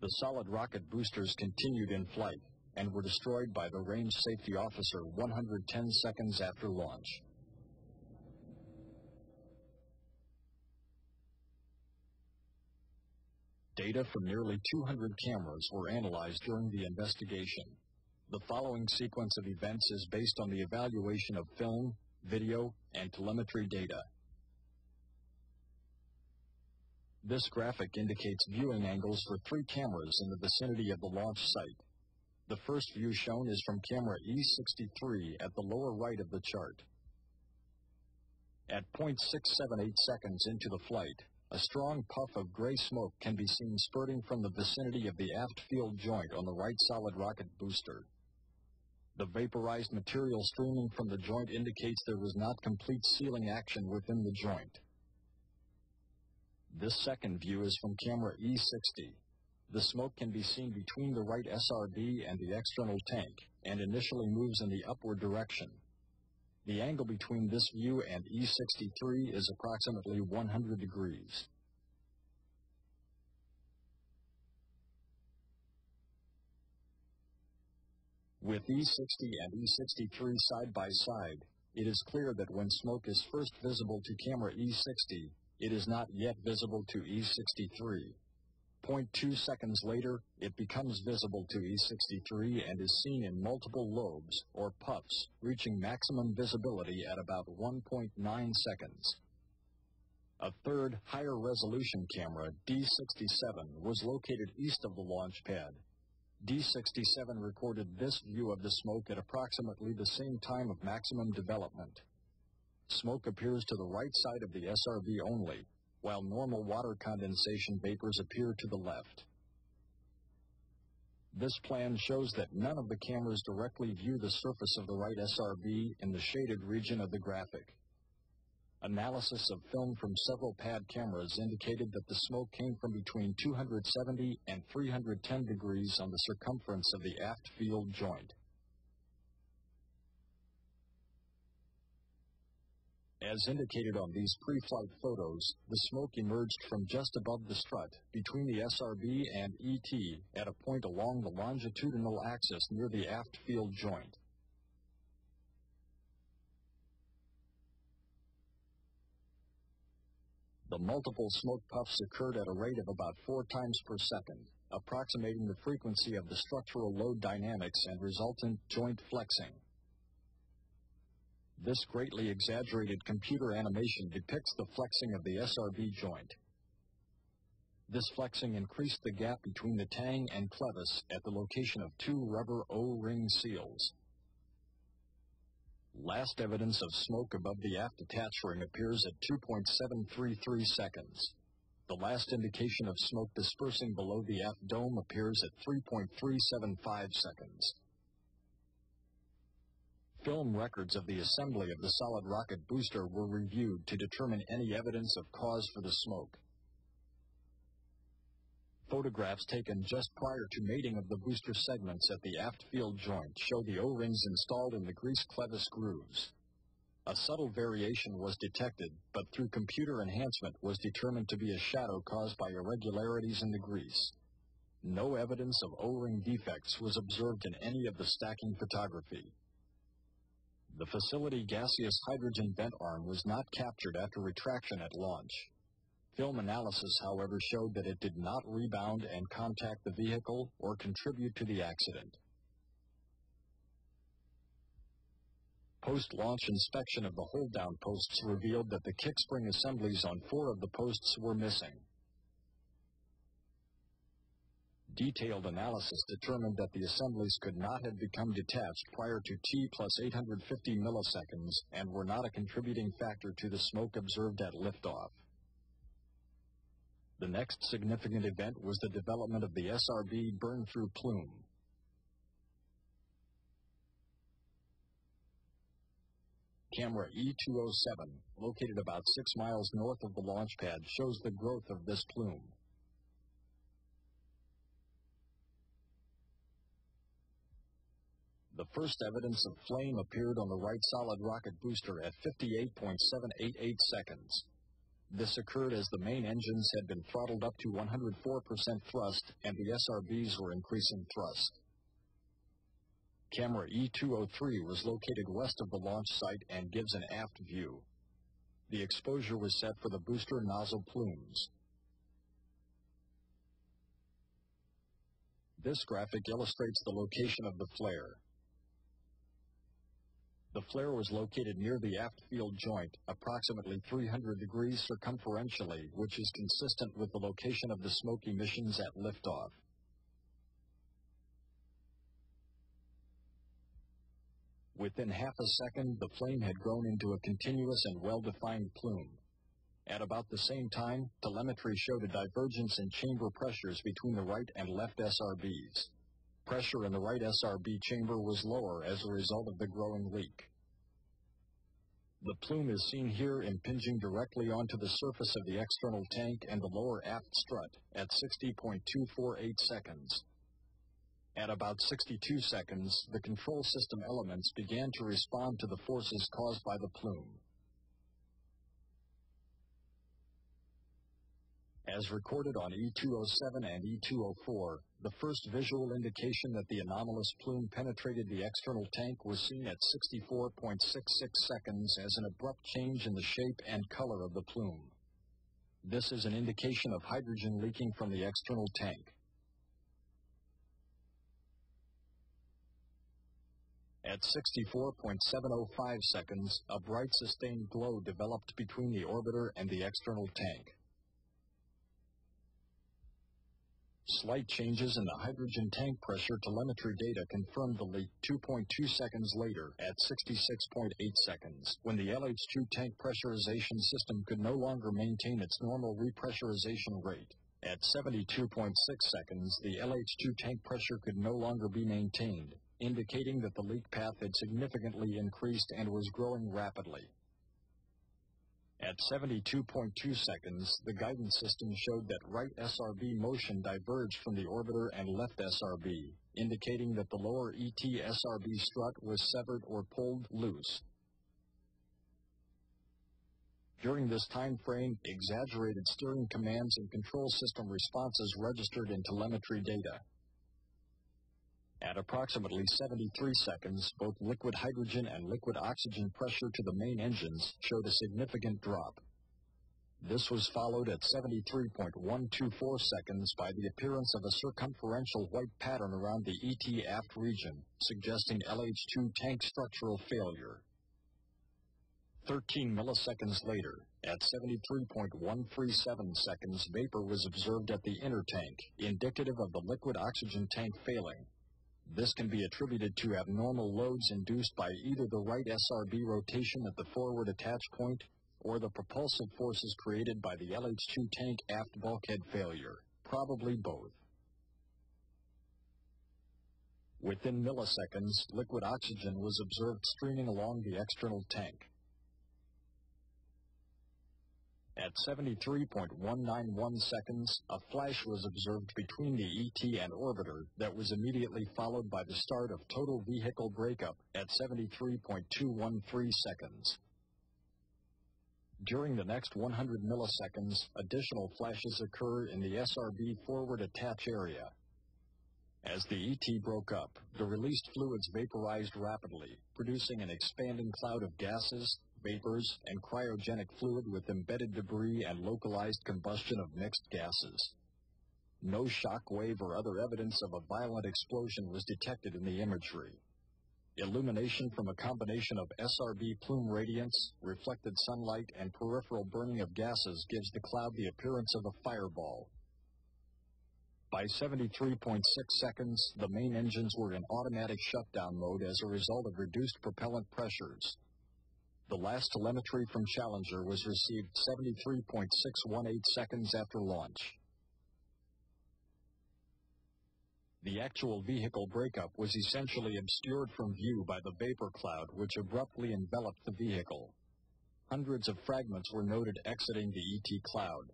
The solid rocket boosters continued in flight and were destroyed by the range safety officer 110 seconds after launch. Data from nearly 200 cameras were analyzed during the investigation. The following sequence of events is based on the evaluation of film, video, and telemetry data. This graphic indicates viewing angles for 3 cameras in the vicinity of the launch site. The first view shown is from camera E63 at the lower right of the chart. At 0.678 seconds into the flight, a strong puff of gray smoke can be seen spurting from the vicinity of the aft field joint on the right solid rocket booster. The vaporized material streaming from the joint indicates there was not complete sealing action within the joint. This second view is from camera E60. The smoke can be seen between the right SRB and the external tank, and initially moves in the upward direction. The angle between this view and E63 is approximately 100 degrees. With E60 and E63 side by side, it is clear that when smoke is first visible to camera E60, it is not yet visible to E63. 0.2 seconds later, it becomes visible to E63 and is seen in multiple lobes, or puffs, reaching maximum visibility at about 1.9 seconds. A third, higher-resolution camera, D67, was located east of the launch pad. D67 recorded this view of the smoke at approximately the same time of maximum development. Smoke appears to the right side of the SRB only, while normal water condensation vapors appear to the left. This plan shows that none of the cameras directly view the surface of the right SRB in the shaded region of the graphic. Analysis of film from several pad cameras indicated that the smoke came from between 270 and 310 degrees on the circumference of the aft field joint. As indicated on these pre-flight photos, the smoke emerged from just above the strut, between the SRB and ET, at a point along the longitudinal axis near the aft field joint. The multiple smoke puffs occurred at a rate of about 4 times per second, approximating the frequency of the structural load dynamics and resultant joint flexing. This greatly exaggerated computer animation depicts the flexing of the SRB joint. This flexing increased the gap between the tang and clevis at the location of 2 rubber O-ring seals. Last evidence of smoke above the aft attach ring appears at 2.733 seconds. The last indication of smoke dispersing below the aft dome appears at 3.375 seconds. Film records of the assembly of the solid rocket booster were reviewed to determine any evidence of cause for the smoke. Photographs taken just prior to mating of the booster segments at the aft field joint show the O-rings installed in the grease clevis grooves. A subtle variation was detected, but through computer enhancement was determined to be a shadow caused by irregularities in the grease. No evidence of O-ring defects was observed in any of the stacking photography. The facility gaseous hydrogen vent arm was not captured after retraction at launch. Film analysis, however, showed that it did not rebound and contact the vehicle or contribute to the accident. Post-launch inspection of the hold-down posts revealed that the kickspring assemblies on 4 of the posts were missing. Detailed analysis determined that the assemblies could not have become detached prior to T+850 milliseconds and were not a contributing factor to the smoke observed at liftoff. The next significant event was the development of the SRB burn-through plume. Camera E207, located about 6 miles north of the launch pad, shows the growth of this plume. The first evidence of flame appeared on the right solid rocket booster at 58.788 seconds. This occurred as the main engines had been throttled up to 104% thrust and the SRBs were increasing thrust. Camera E203 was located west of the launch site and gives an aft view. The exposure was set for the booster nozzle plumes. This graphic illustrates the location of the flare. The flare was located near the aft field joint, approximately 300 degrees circumferentially, which is consistent with the location of the smoke emissions at liftoff. Within half a second, the flame had grown into a continuous and well-defined plume. At about the same time, telemetry showed a divergence in chamber pressures between the right and left SRBs. Pressure in the right SRB chamber was lower as a result of the growing leak. The plume is seen here impinging directly onto the surface of the external tank and the lower aft strut at 60.248 seconds. At about 62 seconds, the control system elements began to respond to the forces caused by the plume. As recorded on E207 and E204, the first visual indication that the anomalous plume penetrated the external tank was seen at 64.66 seconds as an abrupt change in the shape and color of the plume. This is an indication of hydrogen leaking from the external tank. At 64.705 seconds, a bright sustained glow developed between the orbiter and the external tank. Slight changes in the hydrogen tank pressure telemetry data confirmed the leak 2.2 seconds later at 66.8 seconds, when the LH2 tank pressurization system could no longer maintain its normal repressurization rate. At 72.6 seconds, the LH2 tank pressure could no longer be maintained, indicating that the leak path had significantly increased and was growing rapidly. At 72.2 seconds, the guidance system showed that right SRB motion diverged from the orbiter and left SRB, indicating that the lower ET SRB strut was severed or pulled loose. During this time frame, exaggerated steering commands and control system responses registered in telemetry data. At approximately 73 seconds, both liquid hydrogen and liquid oxygen pressure to the main engines showed a significant drop. This was followed at 73.124 seconds by the appearance of a circumferential white pattern around the ET aft region, suggesting LH2 tank structural failure. 13 milliseconds later, at 73.137 seconds, vapor was observed at the inner tank, indicative of the liquid oxygen tank failing. This can be attributed to abnormal loads induced by either the right SRB rotation at the forward attach point or the propulsive forces created by the LH2 tank aft bulkhead failure, probably both. Within milliseconds, liquid oxygen was observed streaming along the external tank. At 73.191 seconds, a flash was observed between the ET and orbiter that was immediately followed by the start of total vehicle breakup at 73.213 seconds. During the next 100 milliseconds, additional flashes occur in the SRB forward attach area. As the ET broke up, the released fluids vaporized rapidly, producing an expanding cloud of gases, vapors, and cryogenic fluid with embedded debris and localized combustion of mixed gases. No shock wave or other evidence of a violent explosion was detected in the imagery. Illumination from a combination of SRB plume radiance, reflected sunlight, and peripheral burning of gases gives the cloud the appearance of a fireball. By 73.6 seconds, the main engines were in automatic shutdown mode as a result of reduced propellant pressures. The last telemetry from Challenger was received 73.618 seconds after launch. The actual vehicle breakup was essentially obscured from view by the vapor cloud which abruptly enveloped the vehicle. Hundreds of fragments were noted exiting the ET cloud.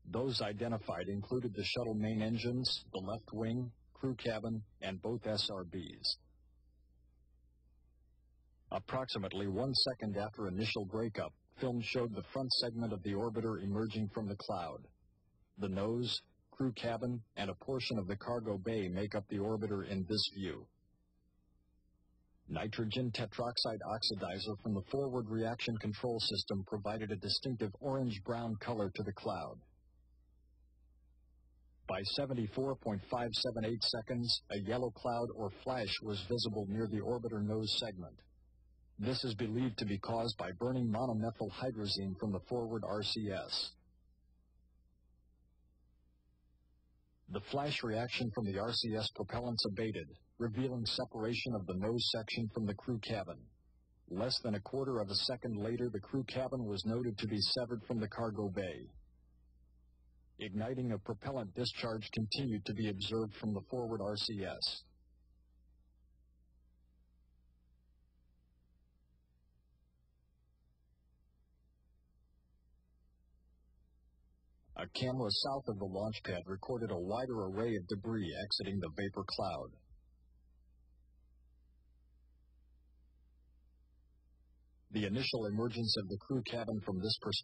Those identified included the shuttle main engines, the left wing, crew cabin, and both SRBs. Approximately 1 second after initial breakup, Film showed the front segment of the orbiter emerging from the cloud. The nose, crew cabin, and a portion of the cargo bay make up the orbiter in this view. Nitrogen tetroxide oxidizer from the forward reaction control system provided a distinctive orange-brown color to the cloud. By 74.578 seconds, a yellow cloud or flash was visible near the orbiter nose segment. This is believed to be caused by burning monomethyl hydrazine from the forward RCS. The flash reaction from the RCS propellants abated, revealing separation of the nose section from the crew cabin. Less than a quarter of a second later, the crew cabin was noted to be severed from the cargo bay. Igniting of propellant discharge continued to be observed from the forward RCS. A camera south of the launch pad recorded a wider array of debris exiting the vapor cloud. The initial emergence of the crew cabin from this perspective